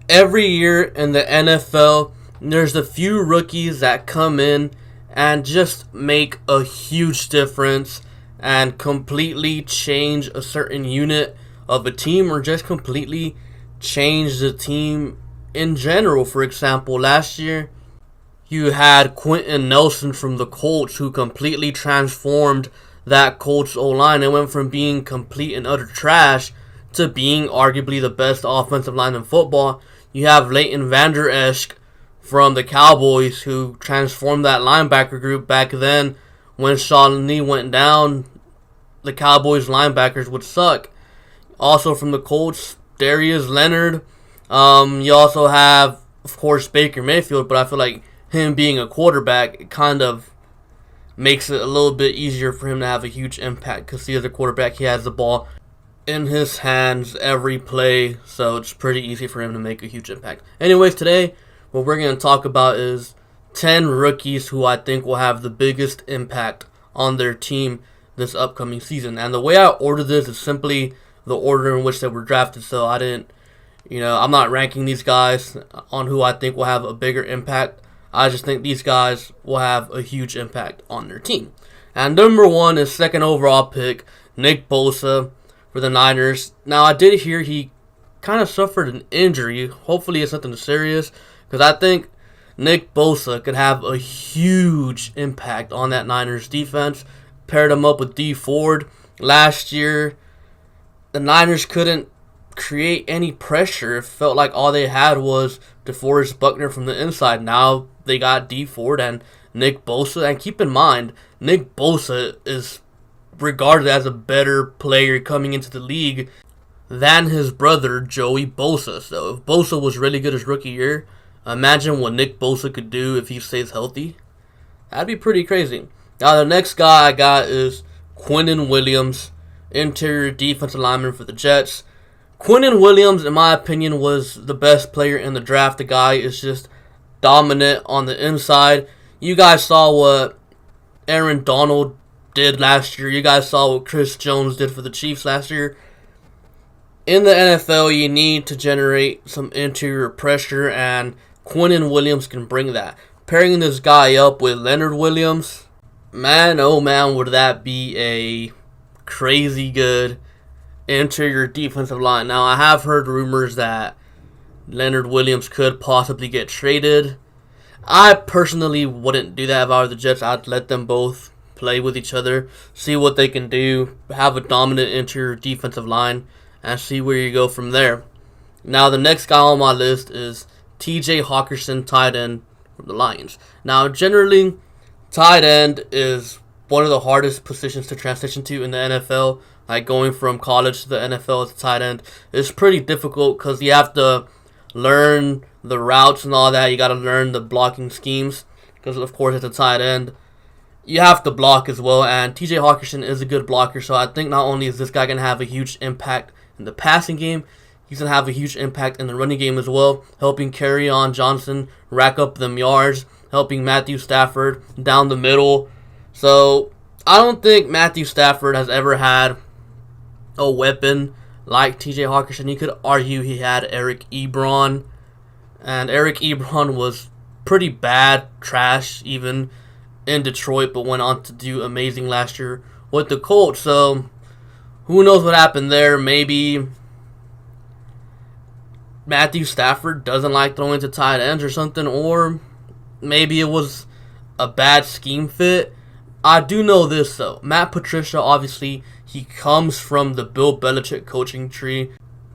Every year in the NFL, there's a few rookies that come in and just make a huge difference and completely change a certain unit of a team or just completely change the team in general. For example, last year you had Quentin Nelson from the Colts who completely transformed that Colts O-line. It went from being complete and utter trash to being arguably the best offensive line in football. You have Leighton Vander Esch from the Cowboys who transformed that linebacker group. Back then, when Sean Lee went down, the Cowboys linebackers would suck. Also from the Colts, Darius Leonard. You also have, of course, Baker Mayfield, but I feel like him being a quarterback, it kind of makes it a little bit easier for him to have a huge impact because he is a quarterback. He has the ball in his hands every play, so it's pretty easy for him to make a huge impact. Anyways, today, what we're going to talk about is 10 rookies who I think will have the biggest impact on their team this upcoming season. And the way I ordered this is simply the order in which they were drafted, so I'm not ranking these guys on who I think will have a bigger impact. I just think these guys will have a huge impact on their team. And number 1 is second overall pick, Nick Bosa for the Niners. Now, I did hear he kind of suffered an injury. Hopefully it's nothing serious, because I think Nick Bosa could have a huge impact on that Niners defense. Paired him up with Dee Ford. Last year, the Niners couldn't create any pressure. It felt like all they had was DeForest Buckner from the inside. Now they got Dee Ford and Nick Bosa. And keep in mind, Nick Bosa is regarded as a better player coming into the league than his brother Joey Bosa. So if Bosa was really good his rookie year, imagine what Nick Bosa could do if he stays healthy. That'd be pretty crazy. Now the next guy I got is Quinnen Williams, interior defensive lineman for the Jets. Quinnen Williams, in my opinion, was the best player in the draft. The guy is just dominant on the inside. You guys saw what Aaron Donald did last year. You guys saw what Chris Jones did for the Chiefs last year. In the NFL, you need to generate some interior pressure, and Quinnen Williams can bring that. Pairing this guy up with Leonard Williams, man, oh man, would that be a crazy good interior defensive line. Now, I have heard rumors that Leonard Williams could possibly get traded. I personally wouldn't do that if I were the Jets. I'd let them both play with each other, see what they can do, have a dominant interior defensive line, and see where you go from there. Now, the next guy on my list is TJ Hockenson, tight end from the Lions. Now, generally, tight end is one of the hardest positions to transition to in the NFL. Like going from college to the NFL as a tight end is pretty difficult because you have to learn the routes and all that. You got to learn the blocking schemes because, of course, as a tight end, you have to block as well. And TJ Hockenson is a good blocker, so I think not only is this guy going to have a huge impact in the passing game, he's going to have a huge impact in the running game as well, helping Kerryon Johnson rack up them yards, helping Matthew Stafford down the middle. So I don't think Matthew Stafford has ever had a weapon like TJ Hockenson. You could argue he had Eric Ebron, and Eric Ebron was pretty bad, trash even in Detroit, but went on to do amazing last year with the Colts. So who knows what happened there? Maybe Matthew Stafford doesn't like throwing to tight ends or something, or maybe it was a bad scheme fit. I do know this though. Matt Patricia, obviously, he comes from the Bill Belichick coaching tree,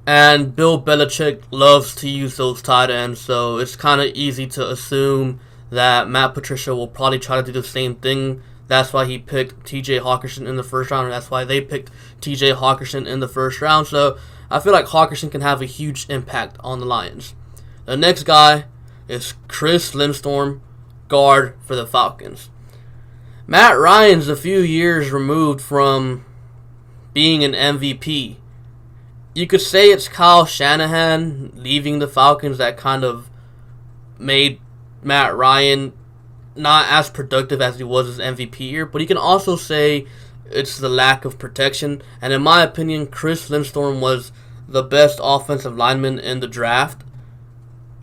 and Bill Belichick loves to use those tight ends, so it's kind of easy to assume that Matt Patricia will probably try to do the same thing. That's why he picked TJ Hockenson in the first round, and that's why they picked TJ Hockenson in the first round. So I feel like Hockenson can have a huge impact on the Lions. The next guy is Chris Lindstrom, guard for the Falcons. Matt Ryan's a few years removed from being an MVP. You could say it's Kyle Shanahan leaving the Falcons that kind of made Matt Ryan not as productive as he was his MVP year, but you can also say it's the lack of protection. And in my opinion, Chris Lindstrom was the best offensive lineman in the draft.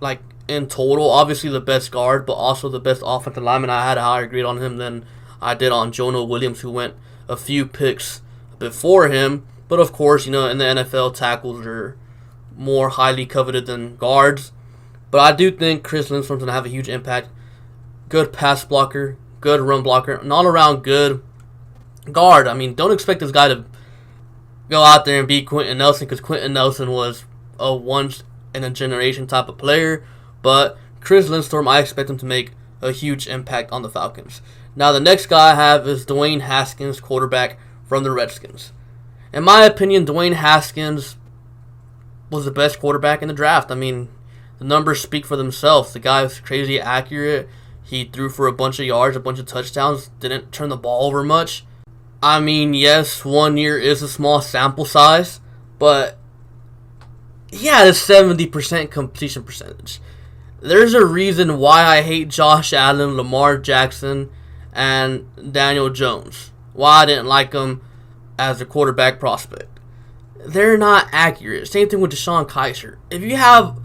like in total. Obviously the best guard, but also the best offensive lineman. I had a higher grade on him than I did on Quinnen Williams, who went a few picks before him. But of course, in the NFL, tackles are more highly coveted than guards. But I do think Chris Lindstrom's going to have a huge impact. Good pass blocker, good run blocker, an all-around good guard. I mean, don't expect this guy to go out there and beat Quentin Nelson, because Quentin Nelson was a once-in-a-generation type of player. But Chris Lindstrom, I expect him to make a huge impact on the Falcons. Now, the next guy I have is Dwayne Haskins, quarterback from the Redskins. In my opinion, Dwayne Haskins was the best quarterback in the draft. I mean, the numbers speak for themselves. The guy was crazy accurate. He threw for a bunch of yards, a bunch of touchdowns, didn't turn the ball over much. I mean, yes, 1 year is a small sample size, but he had a 70% completion percentage. There's a reason why I hate Josh Allen, Lamar Jackson, and Daniel Jones. Why I didn't like them as a quarterback prospect. They're not accurate. Same thing with Deshaun Kaiser. If you have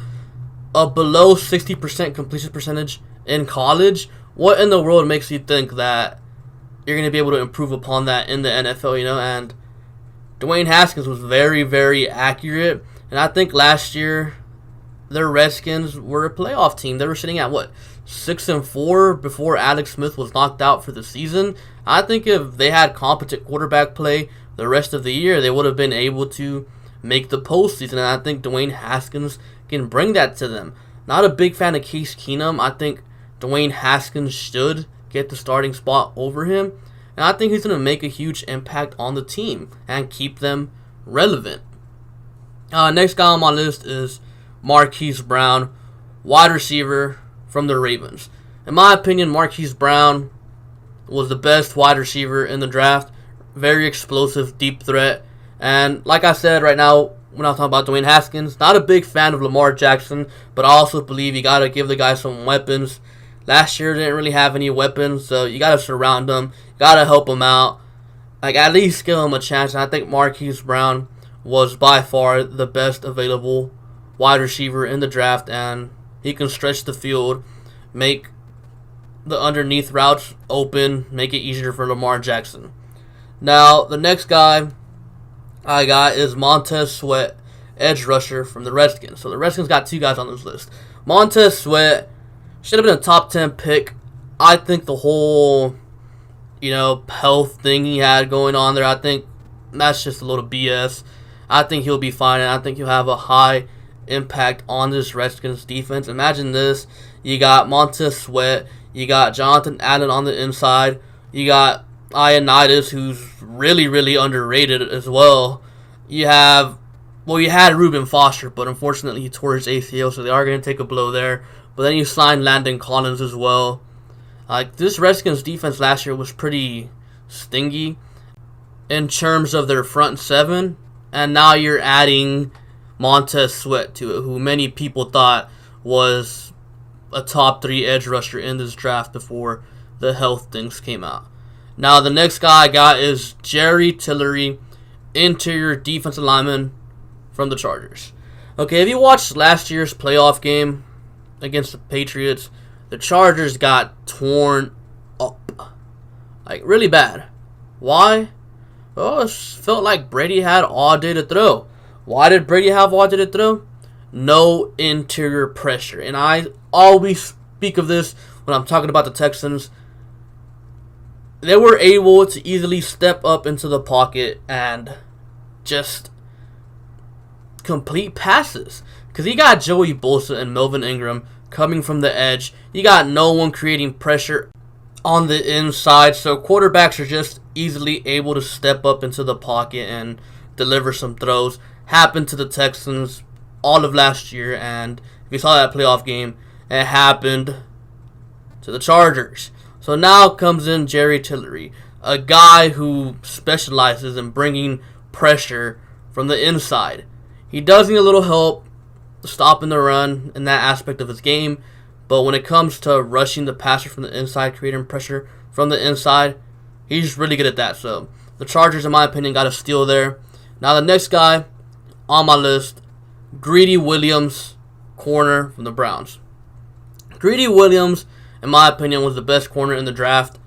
a below 60% completion percentage in college, what in the world makes you think that you're going to be able to improve upon that in the NFL, And Dwayne Haskins was very, very accurate. And I think last year, the Redskins were a playoff team. They were sitting at, 6-4 before Alex Smith was knocked out for the season. I think if they had competent quarterback play the rest of the year, they would have been able to make the postseason. And I think Dwayne Haskins can bring that to them. Not a big fan of Case Keenum. I think Dwayne Haskins should get the starting spot over him. And I think he's going to make a huge impact on the team and keep them relevant. Next guy on my list is Marquise Brown, wide receiver from the Ravens. In my opinion, Marquise Brown was the best wide receiver in the draft. Very explosive, deep threat. And like I said right now, when I was talking about Dwayne Haskins, not a big fan of Lamar Jackson, but I also believe you got to give the guy some weapons. Last year didn't really have any weapons, so you got to surround him. Got to help him out. At least give him a chance. And I think Marquise Brown was by far the best available wide receiver in the draft, and he can stretch the field, make the underneath routes open, make it easier for Lamar Jackson. Now, the next guy I got is Montez Sweat, edge rusher from the Redskins. So the Redskins got two guys on this list. Montez Sweat should have been a top 10 pick. I think the whole, health thing he had going on there, I think that's just a little BS. I think he'll be fine, and I think he'll have a high impact on this Redskins defense. Imagine this. You got Montez Sweat. You got Jonathan Allen on the inside. You got Ioannidis, who's really, really underrated as well. You had Reuben Foster, but unfortunately he tore his ACL, so they are going to take a blow there. But then you signed Landon Collins as well. This Redskins defense last year was pretty stingy in terms of their front seven, and now you're adding Montez Sweat to it, who many people thought was a top 3 edge rusher in this draft before the health things came out. Now, the next guy I got is Jerry Tillery, interior defensive lineman from the Chargers. Okay, if you watched last year's playoff game against the Patriots, the Chargers got torn up. Really bad. Why? Well, it felt like Brady had all day to throw. Why did Brady have all day to throw? No interior pressure. And I always speak of this when I'm talking about the Texans. They were able to easily step up into the pocket and just complete passes. Because you got Joey Bosa and Melvin Ingram coming from the edge. You got no one creating pressure on the inside. So quarterbacks are just easily able to step up into the pocket and deliver some throws. Happened to the Texans all of last year. And if you saw that playoff game, it happened to the Chargers. So now comes in Jerry Tillery, a guy who specializes in bringing pressure from the inside. He does need a little help stopping the run in that aspect of his game, but when it comes to rushing the passer from the inside, creating pressure from the inside, he's really good at that. So the Chargers, in my opinion, got a steal there. Now the next guy on my list, Quinnen Williams corner from the Browns. Greedy Williams, in my opinion, was the best corner in the draft.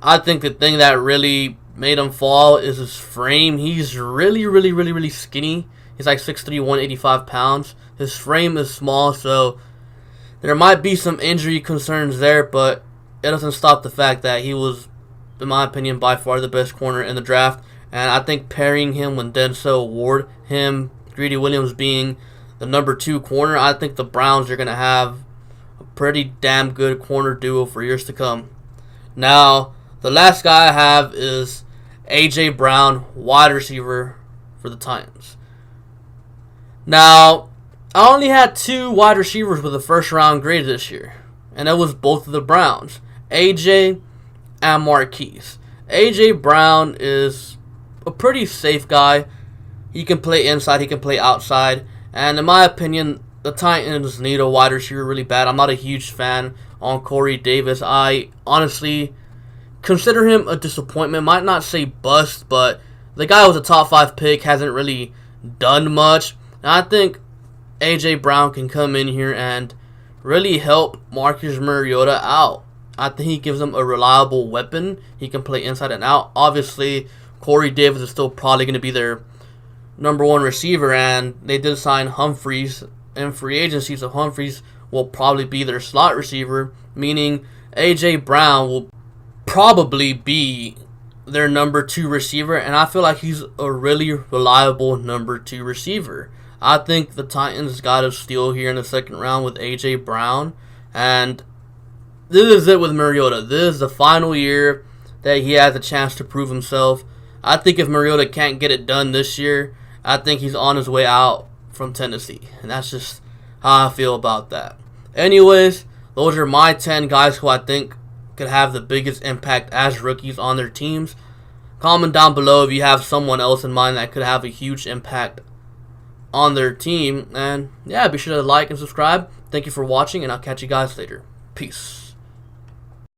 I think the thing that really made him fall is his frame. He's really skinny. He's like 6'3", 185 pounds. His frame is small, so there might be some injury concerns there, but it doesn't stop the fact that he was, in my opinion, by far the best corner in the draft. And I think pairing him with Denzel Ward, Greedy Williams being the number 2 corner, I think the Browns are going to have a pretty damn good corner duo for years to come. Now, the last guy I have is A.J. Brown, wide receiver for the Titans. Now, I only had 2 wide receivers with a first-round grade this year, and that was both of the Browns, A.J. and Marquise. A.J. Brown is a pretty safe guy. He can play inside, he can play outside, and in my opinion, the Titans need a wide receiver really bad. I'm not a huge fan on Corey Davis. I honestly consider him a disappointment. Might not say bust, but the guy was a top 5 pick, hasn't really done much. And I think A.J. Brown can come in here and really help Marcus Mariota out. I think he gives him a reliable weapon. He can play inside and out. Obviously, Corey Davis is still probably going to be their number 1 receiver, and they did sign Humphries in free agency, so Humphries will probably be their slot receiver, meaning A.J. Brown will probably be their number 2 receiver, and I feel like he's a really reliable number 2 receiver. I think the Titans got a steal here in the second round with A.J. Brown, and this is it with Mariota. This is the final year that he has a chance to prove himself. I think if Mariota can't get it done this year, I think he's on his way out from Tennessee, and that's just how I feel about that. Anyways, those are my 10 guys who I think could have the biggest impact as rookies on their teams. Comment down below if you have someone else in mind that could have a huge impact on their team. And yeah, be sure to like and subscribe. Thank you for watching, and I'll catch you guys later. Peace.